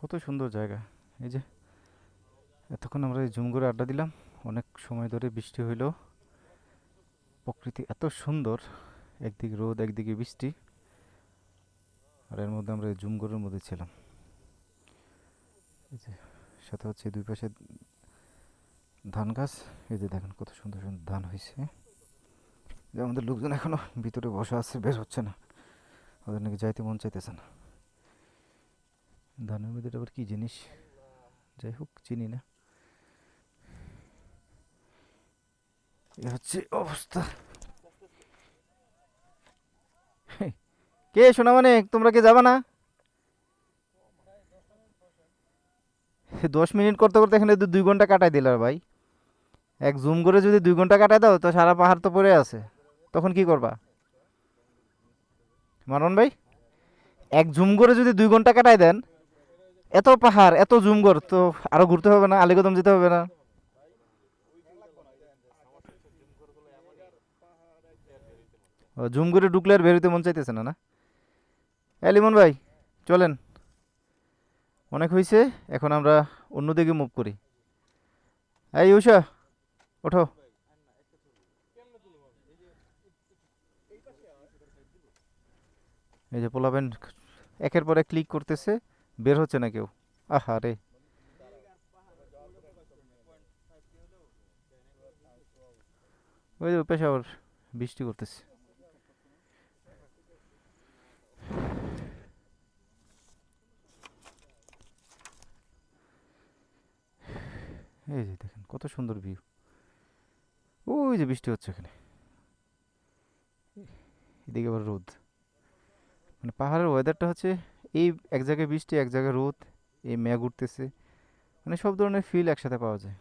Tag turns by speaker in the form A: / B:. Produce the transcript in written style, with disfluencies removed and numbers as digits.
A: কত সুন্দর জায়গা। এই যে এতক্ষণ আমরা এই জুম করে আড্ডা দিলাম, অনেক সময় ধরে বৃষ্টি হইলো, প্রকৃতি এত সুন্দর, একদিকে রোদ একদিকে বৃষ্টি, আর এর মধ্যে আমরা এই জুম ঘরের মধ্যে ছিলাম। এই যে সাথে হচ্ছে দুই পাশে ধান গাছ। এই যে দেখেন কত সুন্দর সুন্দর ধান হয়েছে। যে আমাদের লোকজন এখনো ভিতরে বসা আছে, বের হচ্ছে না, ওদের নাকি যাইতে মন চাইতেছে না। ধানের মধ্যে এটা আবার কি জিনিস, যাই হোক চিনি না। এ হচ্ছে অবস্থা। কে শোনা মানে, তোমরা কে যাবা না? 10 মিনিট করতে করতে এখানে 2 ঘন্টা কাটাই দিল ভাই। এক জুম করে যদি 2 ঘন্টা কাটাই দাও তো সারা পাহাড় তো পড়ে আছে, তখন কি করবা? মারণ ভাই, এক জুম করে যদি 2 ঘন্টা কাটাই দেন, এত পাহাড় এত জুম কর তো আরো ঘুরতে হবে না, আলীকদম যেতে হবে না? জুম করে ঢুকলে আর বেরোতে মন চাইতেছে না না? এ লিমন ভাই, চলেন, অনেক হয়েছে, এখন আমরা অন্যদিকে মুভ করি। এই উষা, ওঠো। এই যে পোলাবেন একের পর এক ক্লিক করতেছে, বের হচ্ছে না কেউ। আহা রে। ওই যে ওই পাশে আবার বৃষ্টি করতেছে। এই যে দেখেন কত সুন্দর ভিউ। ওই যে বৃষ্টি হচ্ছে এখানে, এদিকে আবার রোদ। মানে পাহাড়ের ওয়েদারটা হচ্ছে এই, এক জায়গায় বৃষ্টি এক জায়গায় রোদ, এই মেঘ উঠতেছে, মানে সব ধরনের ফিল একসাথে পাওয়া যায়।